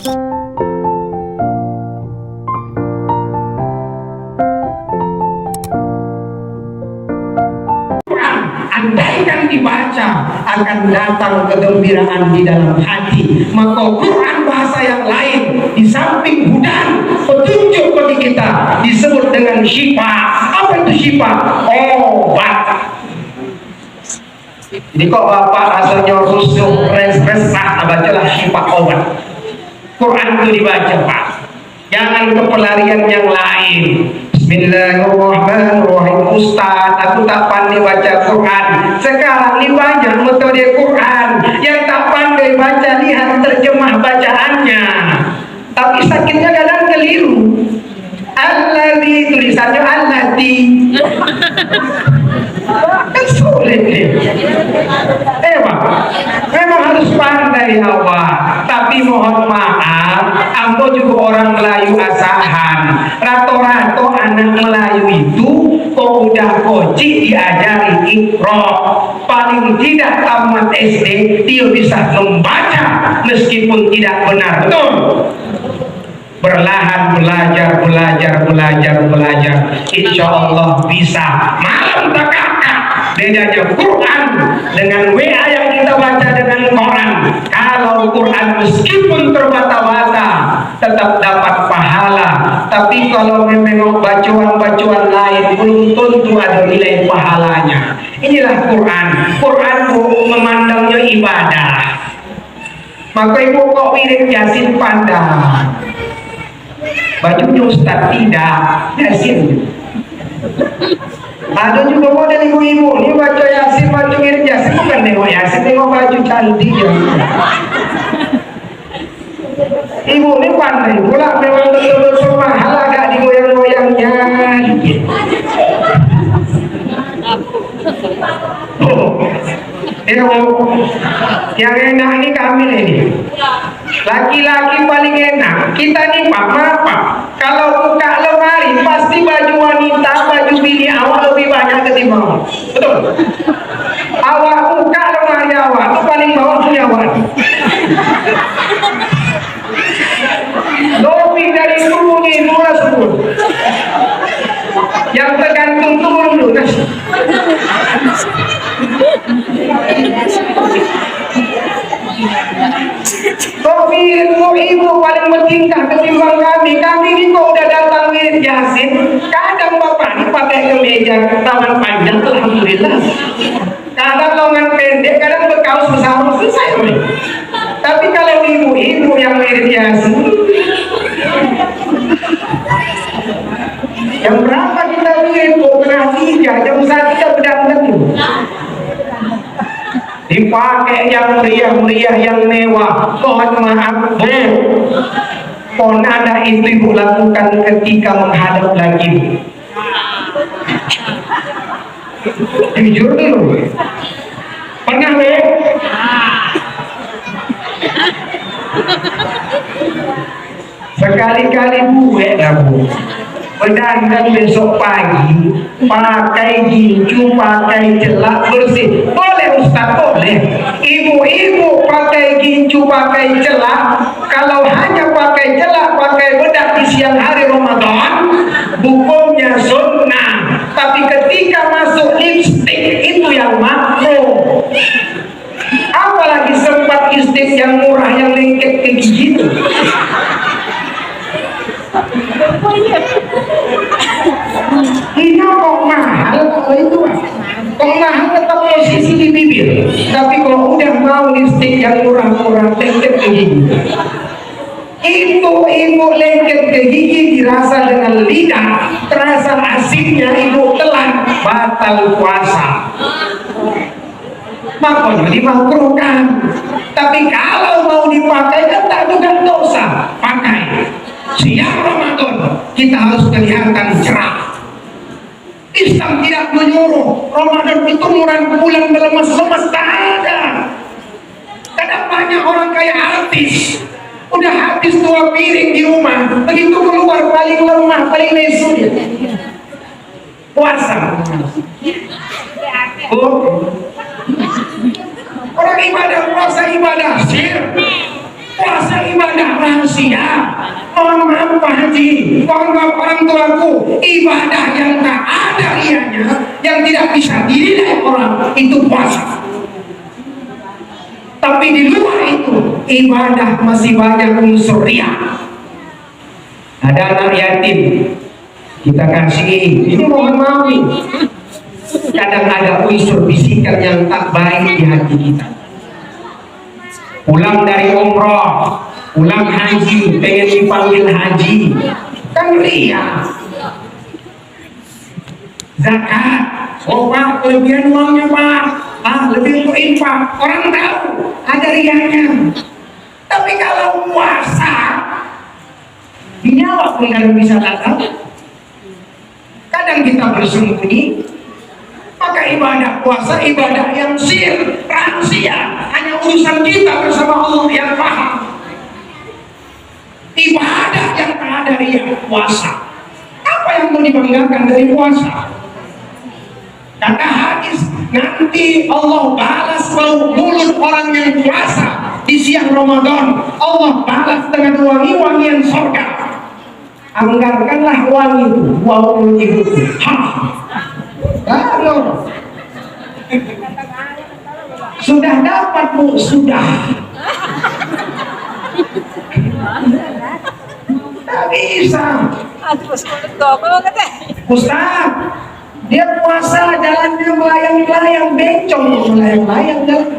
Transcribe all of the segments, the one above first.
Andaikan dibaca akan datang kegembiraan di dalam hati. Maka Quran bahasa yang lain di samping hudan, petunjuk bagi kita, disebut dengan syifa. Apa itu syifa? Obat. Jadi kok bapak rasanya rusuh, resah, bacalah syifa, obat. Quran itu dibaca, Pak. Jangan ke pelarian yang lain. Bismillahirrahmanirrahim. Ustaz, aku tak pandai baca Quran. Sekarang ini banyak metode Quran. Yang tak pandai baca, lihat terjemah bacaannya. Tapi sakitnya kadang keliru. Alladzi, tulisannya alladzi. Kan sulit nih. Pak, memang harus pandai awak. Tapi mohon maaf, ambo juga orang Melayu asahan. Rato-rato anak Melayu itu kok udah kocik diajari Iqra. Paling tidak tamat SD dia bisa membaca meskipun tidak benar. Betul? Perlahan belajar, insya Allah bisa. Malam tak kakak bedanya Quran dengan WA yang kita baca dengan koran. Kalau Quran meskipun terbata-bata tetap dapat pahala, tapi kalau memang bacaan lain belum tentu ada nilai pahalanya. Inilah Quran. Quran memandangnya ibadah. Maka ibu kok wirid Yasin pandang, bajunya Ustaz tidak, Yasin. Ada juga model ibu-ibu ini baca Yasin, baca wirid Yasin, bukan nengok Yasin, nengok baju cantik ya. Ibu ini pandai pula, memang betul-betul mahal agak digoyang-goyangnya. Yang enak ini kami ini. Laki-laki paling enak. Kita nih Pak, kalau buka lemari pasti baju wanita, baju bini awak lebih banyak ketimbang. Betul? Awak buka lemari awak itu paling bawah punya awak. Lebih dari 10 nih, 10. Yang tergantung turun lunas. Tapi ibu paling pentingkah ketimbang kami. Kami ini kok udah datang wirid Yasin, kadang bapak ini pakai kemeja tangan panjang, alhamdulillah. Kadang lengan pendek, kadang berkaus besar, selesai. Tapi kalau ibu-ibu yang wirid Yasin, jam berapa kita wirid? Pukul 3, jam 1 kita berdandan. Dipakai yang meriah-meriah, yang mewah. Mohon maaf, pon ada itu ibu lakukan ketika menghadap lagi. Jujur dulu, pernah sekali-kali bu, berdandan besok pagi pakai gincu, pakai celak bersih. Boleh Ustaz, boleh. Ibu-ibu pakai gincu, pakai celak. Kalau hanya pakai celak, pakai bedak di siang hari Ramadan, hukumnya sunnah. Tapi ketika masuk lipstick itu yang makruh. Apalagi sempat lipstick yang murah, yang lengket ke gigi itu. Ini kok mahal kalau itu, kok mahal tetap posisi di bibir. Tapi kalau udah mau lipstick yang murah-murah lengket ke gigi, itu ibu lengket ke gigi dirasa dengan lidah, terasa asinnya, ibu telan, batal puasa. Makanya dimakruhkan. Tapi kalau mau dipakai kan tak juga dosa, pakai. Siang Ramadan kita harus kelihatan cerah. Islam tidak menyuruh Ramadan itu bulan berlemas-lemas, tak ada. Kadang banyak orang kayak artis, udah habis 2 piring di rumah, begitu keluar paling lemah, paling lesu dia. Puasa. Orang ibadah puasa, ibadah sir. puasa ibadah rahasia. Mohon maaf Pak Haji, mohon maaf orang tuaku, ibadah yang tak ada rianya, yang tidak bisa dinilai orang, itu puasa. Tapi di luar itu, ibadah masih banyak unsur riya. Ada anak yatim, kita kasih, ini mohon maaf nih, kadang ada unsur bisikan yang tak baik di hati kita. Pulang dari umroh, pulang haji, pengen dipanggil haji, kan ria. Zakat, oh Pak, kelebihan uangnya Pak, lebih untuk infak, orang tahu ada rianya. Tapi kalau puasa, di nyawa pun kalau bisa tahu. Kadang kita bersembunyi, maka ibadah puasa ibadah yang sir, rahasia, hanya urusan kita bersama Allah yang paham. Ibadah yang tak ada riya, puasa. Apa yang mau dibanggakan dari puasa? Kata hadis, nanti Allah balas bau mulut orang yang puasa di siang Ramadan. Allah balas dengan wangi-wangian surga. Anggarkanlah wangi itu, wangi itu. Lalu sudah dapat Bu, sudah. Tak bisa. Ustaz, dia puasa jalannya melayang-layang, bencong melayang-layang jalan.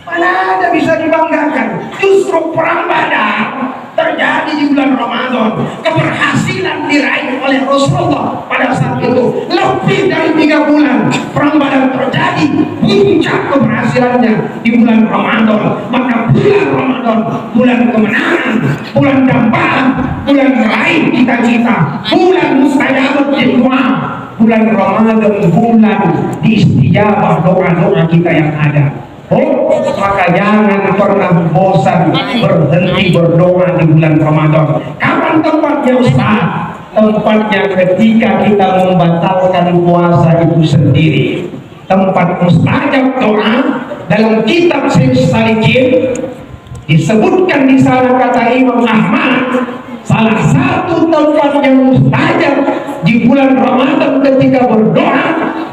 Mana ada bisa dibanggakan? Justru perang Badar terjadi di bulan Ramadan. Keberhasilan diraih oleh Rasulullah pada saat itu lebih dari 3 bulan. Perang Badar terjadi, puncak keberhasilannya di bulan Ramadan. Maka bulan Ramadan, bulan kemenangan, bulan dampaan, bulan meraih cita-cita, bulan mustajabah doa. Bulan Ramadan bulan diistijabah doa-doa kita yang ada. Oh, maka jangan pernah bosan berhenti berdoa di bulan Ramadan. Kapan tempatnya Ustaz? Tempatnya ketika kita membatalkan puasa itu sendiri. Tempat mustajab doa dalam kitab Salikin disebutkan di sana, kata Imam Ahmad, salah satu tempat yang mustajab di bulan Ramadan ketika berdoa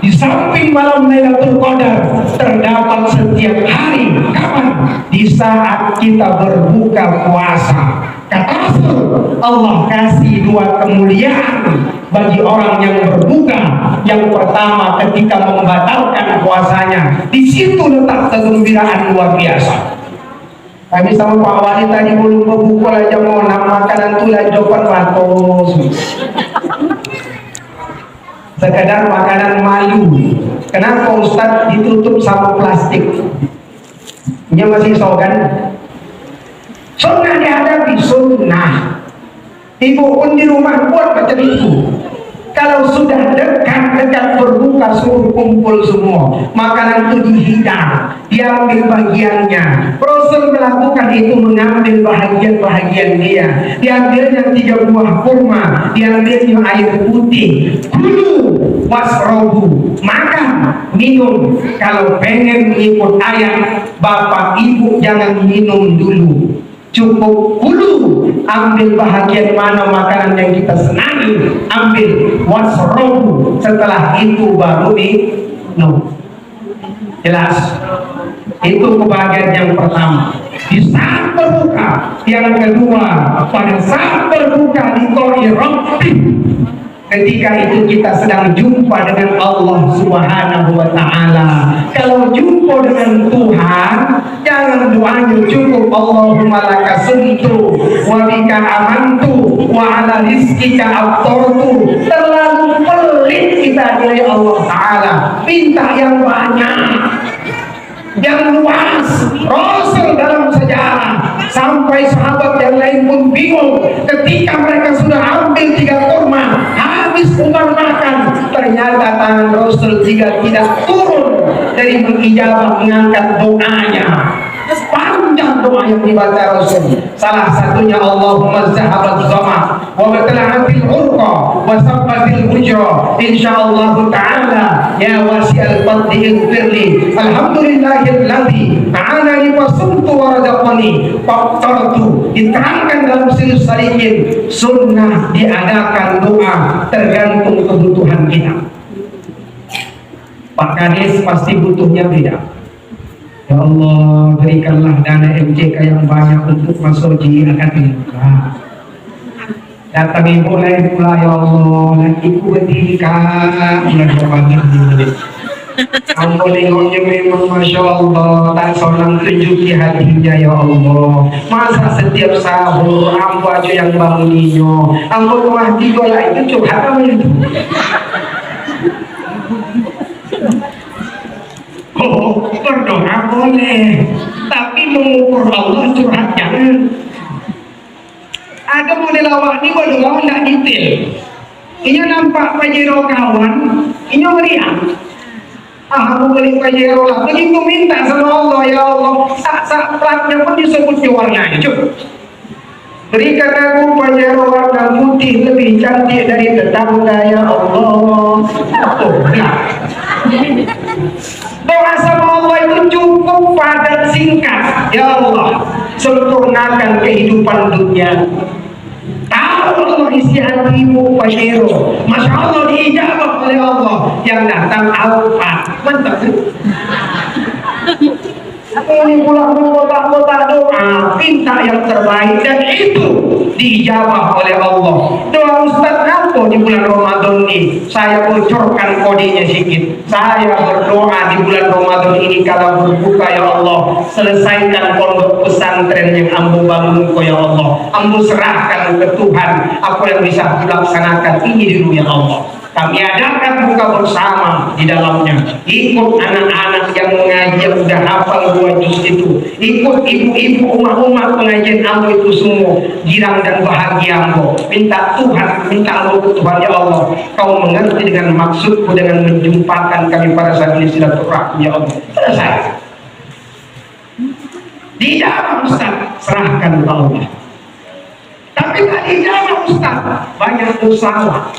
di samping malam Lailatul Qadar terdapat setiap hari. Kapan? Di saat kita berbuka puasa. Kata Rasul, Allah kasih 2 kemuliaan bagi orang yang berbuka. Yang pertama ketika membatalkan puasanya, di situ letak kegembiraan luar biasa. Kami sama Pak Wali tadi belum berbuka aja mau makanan tulah depan matos. Sekedar makanan malu. Kenapa Ustadz ditutup sama plastik? Ini masih sogan. Sunnah dihadapi, sunnah. Ibu pun di rumah buat macam itu. Kalau sudah dekat berbuka suruh kumpul semua, makanan itu dihidang, diambil bagiannya. Rasul melakukan itu, mengambil bahagian-bahagian dia. Diambilnya 3 buah kurma, diambilnya air putih. Kulu wasrobu, makan, minum. Kalau pengen mengikut ayat, bapak ibu jangan minum dulu. Cukup dulu, ambil bahagian mana makanan yang kita senangi, ambil wasrobu, setelah itu baru minum. Jelas? Itu kebahagiaan yang pertama di saat berbuka. Yang kedua, pada saat berbuka di Qori Rabbi, ketika itu kita sedang jumpa dengan Allah Subhanahu wa Ta'ala. Kalau jumpa dengan Tuhan, jangan doanya cukup Allahumma laka sumtu wa bika amantu wa ala rizkika aftartu. Terlalu pelit kita dari Allah Ta'ala. Minta yang banyak, yang luas. Rasul dalam sejarah sampai sahabat yang lain pun bingung ketika mereka sudah ambil 3 kurma, habis Umar makan, ternyata tangan Rasul tidak turun dari mengijabah mengangkat doanya. Panjang doa yang dibaca Rasul. Salah satunya Allahumma zahabat zama wa batala'atil urqa wa sabbatil hujra insyaallah ta'ala ya wasi'al fadli ighfirli alhamdulillahilladzi ta'anani wa sumtu wa razaqani faqtartu. Diterangkan dalam Silsilah Salihin, sunnah diadakan doa tergantung kebutuhan kita. Pak Kades pasti butuhnya beda. Ya Allah, berikanlah dana MCK yang banyak untuk masuk di akademika. Datang ibu lain pula, ya Allah, ibu ketika bulan Ramadan ini. Ambo nengoknya memang Masya Allah, tak seorang tunjuki hatinya, ya Allah. Masa setiap sahur ambo aja yang banguninyo, ambo rumah tiga lah itu curhat apa itu? Oh, berdoa boleh, tapi mengukur Allah curhat jangan. Ada model awak ni berdoa tidak detail. Ini nampak pajero kawan, ini meriah. Aku beli pajero lah, begitu minta sama Allah, ya Allah, sak platnya pun disebut warnanya. Coba berikan aku pajero warna putih lebih cantik dari tetangga, ya Allah. Oh, nah. Doa sama Allah itu cukup padat singkat. Ya Allah, sempurnakan kehidupan dunia. Tahu Allah isi hatimu pajero, Masya Allah diijabah oleh Allah. Yang datang Alfa, mantap. Ini pulang kota-kota doa, minta yang terbaik, dan itu diijabah oleh Allah. Doa Ustaz Nato di bulan Ramadan ini, saya bocorkan kodenya sedikit. Saya berdoa di bulan Ramadan ini kalau berbuka, ya Allah, selesaikan pondok pesantren yang ambo bangun, ya Allah. Ambo serahkan ke Tuhan apa yang bisa dilaksanakan ini dulu, ya Allah. Kami adakan buka bersama di dalamnya. Ikut anak-anak yang mengaji yang sudah hafal 2 juz itu. Ikut ibu-ibu umat-umat pengajian ambo itu semua. Girang dan bahagia ambo. Minta Tuhan, minta ambo ke Tuhan, ya Allah. Kau mengerti dengan maksudku dengan menjumpakan kami pada saat ini silaturahmi, ya Allah. Selesai. Dijawab Ustaz, serahkan ke Allah. Tapi tak dijawab Ustaz, banyak usaha.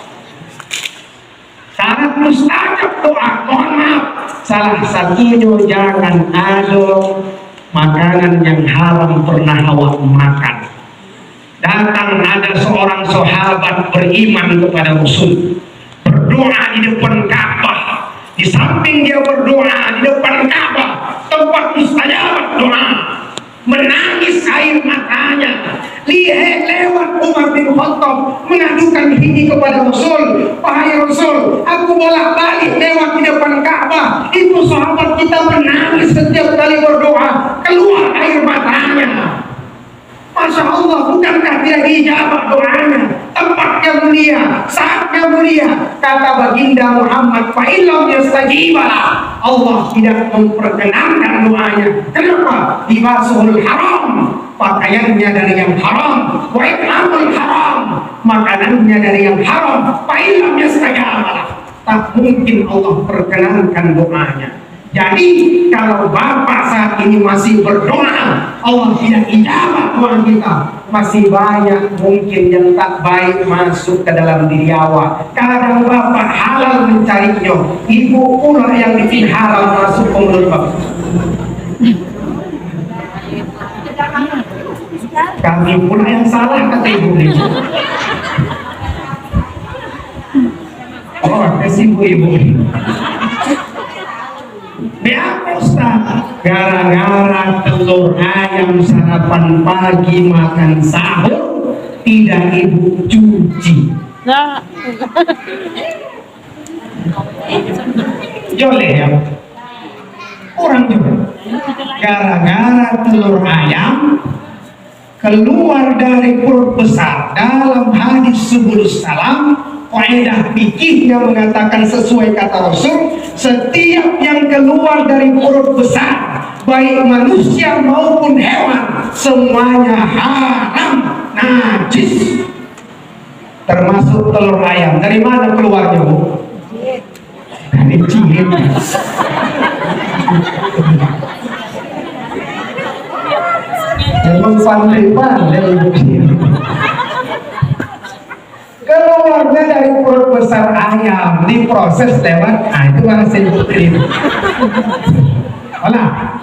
Syarat mustajab doa, mohon maaf, salah satunya jangan ada makanan yang haram pernah awak makan. Datang ada seorang sahabat beriman kepada Rasul, berdoa di depan Ka'bah. Di samping dia berdoa di depan Ka'bah, tempat mustajab doa, menangis air matanya. Lihat lewat Umar bin Khattab mengadukan ini kepada Rasul, wahai Rasul, aku bolak-balik lewat di depan Ka'bah, itu sahabat kita menangis setiap kali berdoa, keluar air matanya. Masya Allah, bukankah tidak dijawab doanya? Tempatnya mulia, saatnya mulia. Kata baginda Muhammad, fa'ilam yastajibalah, Allah tidak memperkenankan doanya. Kenapa? Libasuhul haram, pakaiannya dari yang haram, wa it'amul haram, makanannya dari yang haram. Fa'ilam yastajibalah, tak mungkin Allah perkenankan doanya. Jadi kalau Bapak saat ini masih berdoa, Allah tidak ijabah doa kita. Masih banyak mungkin yang tak baik masuk ke dalam diri awak. Kadang Bapak halal mencarinya, ibu pula yang bikin halal masuk ke mulut Bapak. Kami pula yang salah, kata ibu ini. Oh, kasih ibu. Biar Ustaz, gara-gara telur ayam sarapan pagi makan sahur tidak ibu cuci. Nah. Joleh ya, orang juga. Gara-gara telur ayam keluar dari perut besar. Dalam hadis Subulus Salam, kaidah fikihnya mengatakan sesuai kata Rasul, setiap yang keluar dari perut besar, baik manusia maupun hewan, semuanya haram, najis, termasuk telur ayam. Dari mana keluarnya, Bu? Dari jin. Memang pandai-pandai keluarnya dari perut besar ayam diproses lewat itu hasil krim. Olah.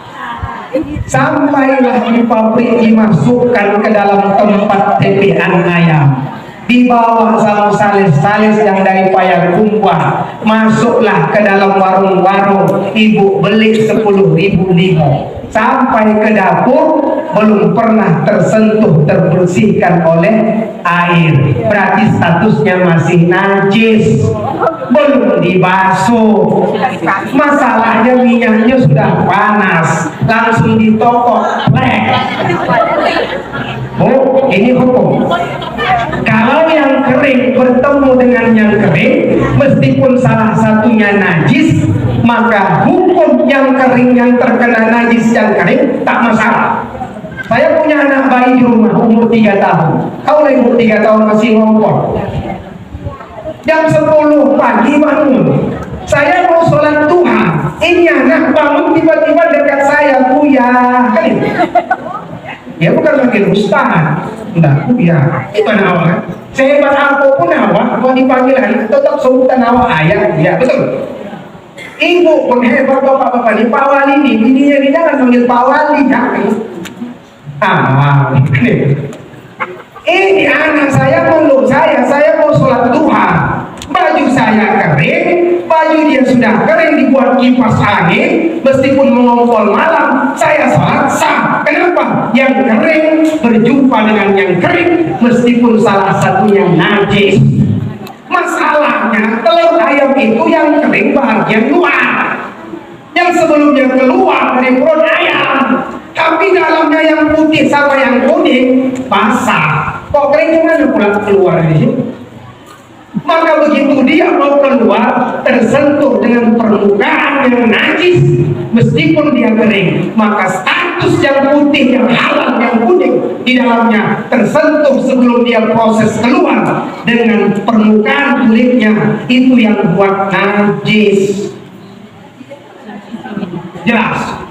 Sampailah di pabrik dimasukkan ke dalam tempat tepian ayam, dibawa sama salis-salis yang dari Payakumbuh, masuklah ke dalam warung-warung, ibu beli 10.000 limo. Sampai ke dapur belum pernah tersentuh terbersihkan oleh air, berarti statusnya masih najis, belum dibasuh. Masalahnya minyaknya sudah panas, langsung ditokok. Oh, ini hukum. Kalau yang kering bertemu dengan yang kering, meskipun salah satunya najis, maka hukum yang kering yang terkena najis yang kering tak masalah. Saya punya anak bayi di rumah umur 3 tahun. Kau lagi umur 3 tahun masih ngompol. Jam 10 pagi bangun. Saya mau sholat duha. Ini anak bangun tiba-tiba dekat saya, Buya. Kan itu? Ya bukan lagi ustaz. Enggak, Buya. Gimana awak? Sehebat apapun awak, mau dipanggil anak tetap sebutan awak ayah. Ya betul. Ibu pun hebat, bapak-bapak ini, Pak Wali ini, bininya ini jangan panggil Pak Wali, jangan. Ini anak saya meluk saya mau sholat duha, baju saya kering, baju dia sudah kering dibuat kipas angin, meskipun mengompol malam, saya sholat sah. Kenapa? Yang kering berjumpa dengan yang kering, meskipun salah satunya najis. Masalahnya telur ayam itu yang kering bagian luar, yang sebelumnya keluar dari perut ayam, tapi dalamnya yang putih sama yang kuning basah. Kok kering gimana pula keluar dari sini? Maka begitu dia mau keluar tersentuh dengan permukaan yang najis, meskipun dia kering, maka status yang putih, yang halal, yang kuning di dalamnya tersentuh sebelum dia proses keluar dengan permukaan kulitnya, itu yang buat najis. Jelas?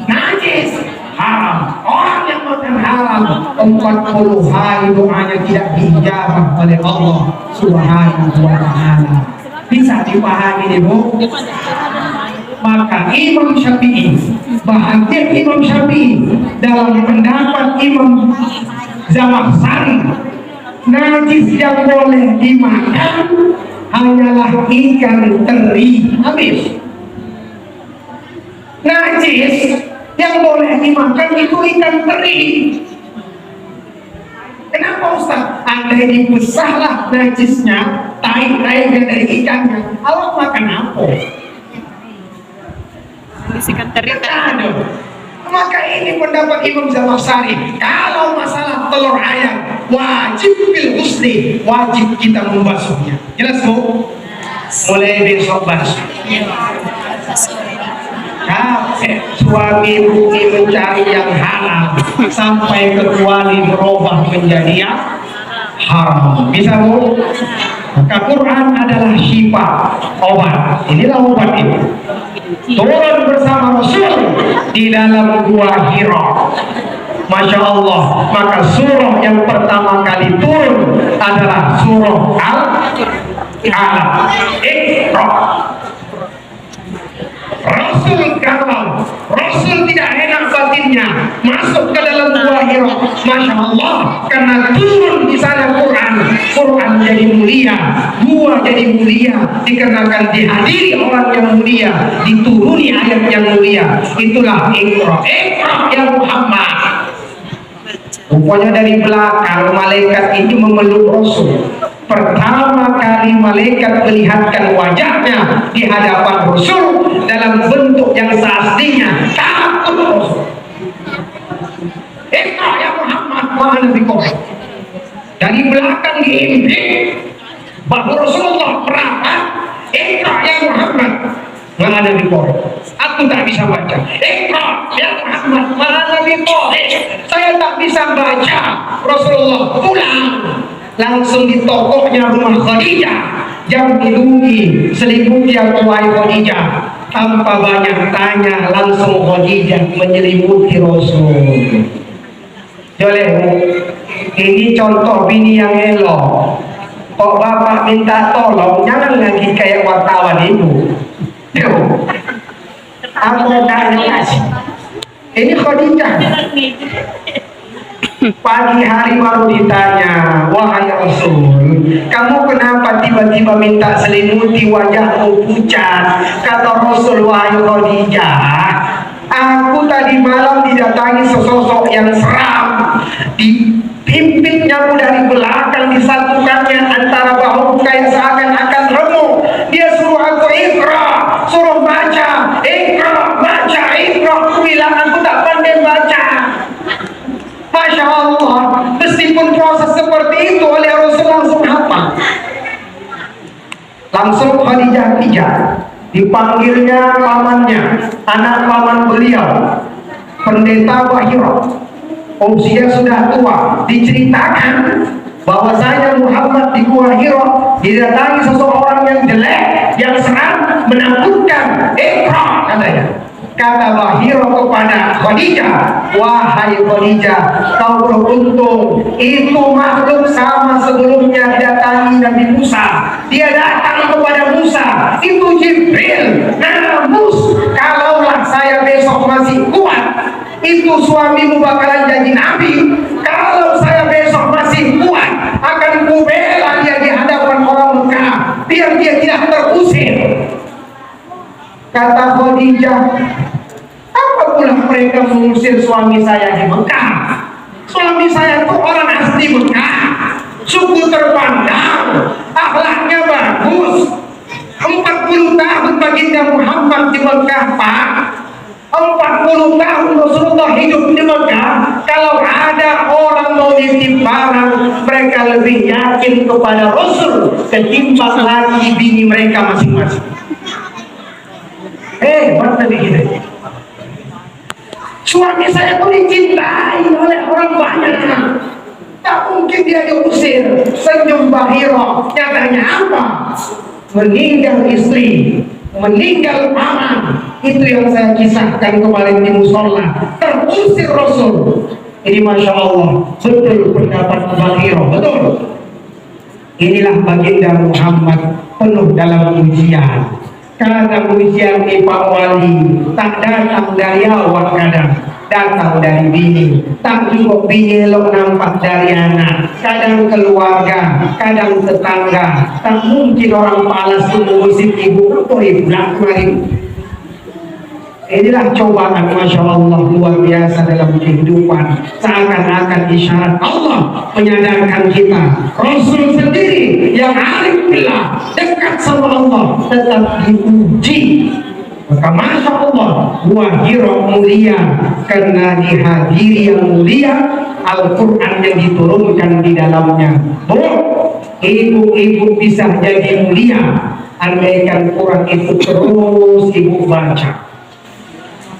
Najis haram. Orang yang makan haram 40 hari doanya tidak dijawab oleh Allah Subhanahu wa ta'ala. Bisa dipahami nih Bu? Maka Imam Syafi'i, bahagia Imam Syafi'i dalam pendapat Imam Zamakhsyari, najis yang boleh dimakan hanyalah ikan teri. Habis. Najis yang boleh dimakan itu ikan teri. Kenapa Ustaz? Andai dipesahlah najisnya, tai-tainya dari ikannya, Allah makan apa? Ikan teri ada. Maka ini pendapat Imam Zamakhsyari. Kalau masalah telur ayam, wajib bil husni, wajib kita membasuhnya. Jelas Bu? Mulai besok basuh. Capek suami bumi mencari yang halal sampai kecuali berubah menjadi yang haram. Bisa Bu? Maka Quran adalah syifa, obat. Inilah obat ini. Turun bersama Rasul di dalam gua Hira. Masya Allah. Maka surah yang pertama kali turun adalah surah Al-Alaq. Iqra. Rasul tidak enak batinnya masuk ke dalam gua Hira, Masya Allah, karena turun di sana Quran jadi mulia, gua jadi mulia dikarenakan dihadiri orang yang mulia, dituruni ayat yang mulia. Itulah Iqra ya Muhammad. Rupanya dari belakang malaikat ini memeluk Rasul. Pertama kali malaikat melihatkan wajahnya di hadapan Rasul dalam bentuk yang seaslinya, takut Rasul. Iqra ya Muhammad, mana bikum? Dari belakang diimpit bahwa Rasulullah berapa? Iqra ya Muhammad, mana bikum? Aku tak bisa baca. Iqra ya Muhammad, mana bikum? Saya tak bisa baca. Rasulullah pulang. Langsung di tokohnya rumah Khadijah, yang dilindungi selimuti tuai Khadijah, tanpa banyak tanya langsung Khadijah menyelimuti Rasul. Joleh, ini contoh bini yang elok. Kok bapak minta tolong, jangan lagi kayak wartawan itu. Aku tanya kasih. Ini Khadijah. Pagi hari baru ditanya, wahai Rasul, kamu kenapa tiba-tiba minta selimuti wajahmu pucat? Kata Rasul, wahai Khadijah, aku tadi malam didatangi sesosok yang seram, dipimpinnya dari belakang, disatukannya antara bahu kayak seakan-akan remuk. Dia suruh aku ikra, suruh baca, ikra, baca, ikra. Aku bilang aku tak pandai baca. Masya Allah, meskipun proses seperti itu oleh Rasul langsung hafal. Langsung Khadijah dipanggilnya pamannya, anak paman beliau, pendeta Bahira, usia sudah tua, diceritakan bahwasanya Muhammad di Gua Hira didatangi seseorang yang jelek, yang seram, menakutkan. Ikra, katanya. Kata Bahira kepada Khadijah, wahai Khadijah, kau beruntung, itu makhluk sama sebelumnya didatangi Nabi Musa. Dia datang kepada Musa, itu Jibril. Namus, kalaulah saya besok masih kuat, itu suamimu bakalan jadi nabi. Kalau saya besok masih kuat, akan kubela dia di hadapan orang Mekah, biar dia tidak terusir. Kata Khadijah, apa pula mereka mengusir suami saya di Mekah? Suami saya itu orang asli Mekah, suku terpandang, akhlaknya bagus. 40 tahun baginda Muhammad di Mekah, Pak. 40 tahun Rasulullah hidup di Mekah. Kalau ada orang mau nitip barang, mereka lebih yakin kepada Rasul ketimbang lagi bini mereka masing-masing. Mana begini? Suami saya tuh dicintai oleh orang banyak. Tak mungkin dia diusir. Senyum Bahira. Nyatanya apa? Meninggal istri, meninggal paman. Itu yang saya kisahkan kemarin di musola. Terusir Rasul. Ini Masya Allah, betul pendapat Bahira, betul. Inilah baginda Muhammad penuh dalam ujian. Kadang ujian di Pak Wali tak datang dari awak, kadang datang dari bini, tak juga bini lo nampak dari anak, kadang keluarga, kadang tetangga. Tak mungkin orang palas itu mengusir ibu atau ibu kemarin. Inilah cobaan Masya Allah luar biasa dalam kehidupan. Seakan-akan isyarat Allah menyadarkan kita. Rasul sendiri yang arif billah, dekat sama Allah, tetap diuji. Maka Masya Allah, Bahira mulia karena dihadiri yang mulia, Al-Quran yang diturunkan di dalamnya. Ibu-ibu bisa jadi mulia andaikan Quran itu terus ibu baca.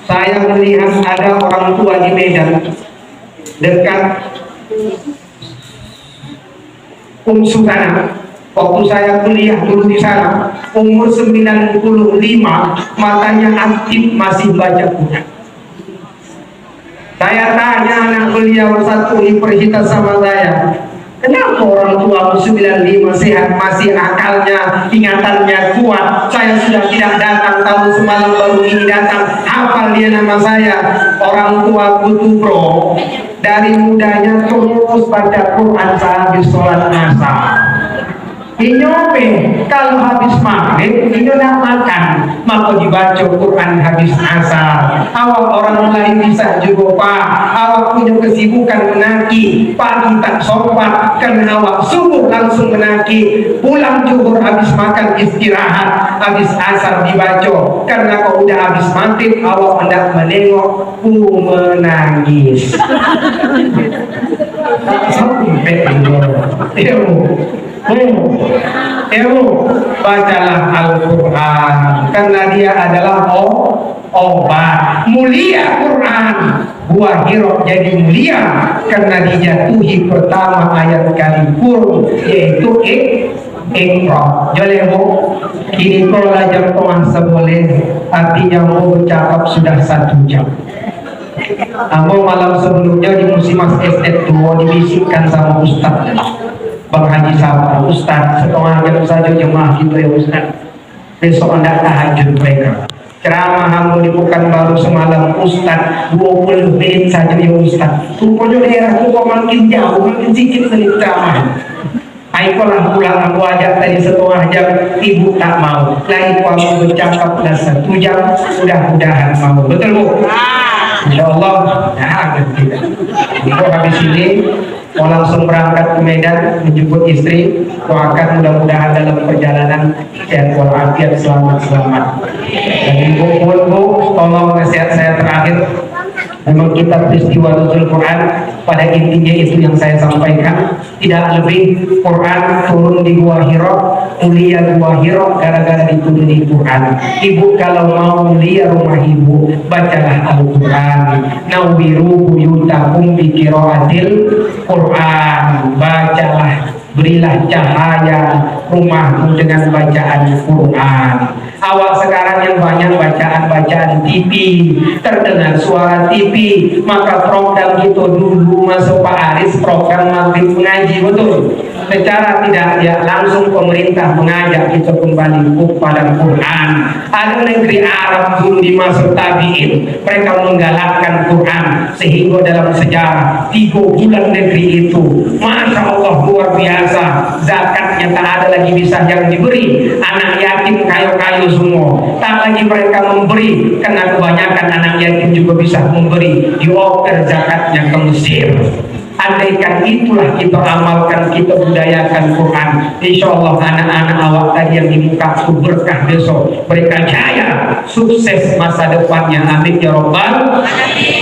Saya melihat ada orang tua di Medan dekat Sultana. Waktu saya kuliah dulu di sana, umur 95, matanya aktif, masih baca Quran. Saya tanya anak beliau satu universitas sama saya, kenapa orang tua 95 sehat, masih akalnya, ingatannya kuat? Saya sudah tidak datang, tahun semalam baru ini datang, hafal dia nama saya. Orang tua Kutubro dari mudanya terus baca Quran sehabis sholat asar. Inyope kalau habis maghrib inyo nak makan, maka dibaca Quran habis asar. Awak orang lain bisa juga Pak, awak punya kesibukan menaki, pagi tak sobat, kan awak subuh langsung menaki, pulang zuhur habis makan istirahat, habis asar dibaca. Karena kau udah habis maghrib, awak hendak menengok, menangis. Sampai bacalah Al-Quran karena dia adalah obat. Mulia Quran. Bahira jadi mulia karena dijatuhi pertama ayat Kalipur, yaitu Iqra. Joleh kini kola jam tengah seboleh, artinya mau bercakap sudah 1 jam. Namun malam sebelumnya di Musimas Estate 2 dibisikkan sama Ustaz Bang Haji Sabar, Ustaz setengah jam saja jemaah gitu ya Ustaz, besok anda tahajud mereka. Ceramah hamu di Pekanbaru semalam Ustaz 20 menit saja ya Ustaz. Rupanya daerahku kok makin jauh, makin sedikit menit ceramah. Aikolah pulang aku ajak tadi setengah jam, ibu tak mau. Lagi aku bercakap dah 1 jam, mudah-mudahan mau. Betul Bu? Insya Allah, nah tidak. Ibu habis ini mau langsung berangkat ke Medan menjemput istri. Doakan mudah-mudahan dalam perjalanan sehat walafiat, selamat. Dan ibu pun Bu, tolong nasihat saya terakhir. Memang kita peristiwa nuzul Quran pada intinya itu yang saya sampaikan, tidak lebih Quran turun di Gua Hira, mulia Gua Hira gara-gara dituruni Quran. Ibu kalau mau mulia rumah ibu, bacalah Al-Quran. Nawwiru buyutakum bi qiraatil Quran. Bacalah, berilah cahaya rumahmu dengan bacaan Quran. Awak sekarang yang banyak bacaan TV, terdengar suara TV, maka program kita dulu masuk Pak Aris program maghrib mengaji, betul. Secara tidak ya langsung pemerintah mengajak kita kembali kepada Quran. Ada negeri Arab dulu di masa tabi'in, mereka menggalakkan Quran sehingga dalam sejarah 3 bulan negeri itu, masya Allah luar biasa, zakatnya tak ada lagi bisa yang diberi, anak yatim kayu-kayu semua, tak lagi mereka memberi karena kebanyakan anak yatim juga bisa memberi, dioper zakatnya ke Mesir. Andaikan itulah kita amalkan, kita budayakan Quran, insya Allah anak-anak awak tadi yang di muka itu berkah besok, mereka jaya, sukses masa depannya, amin ya Rabbal alamin.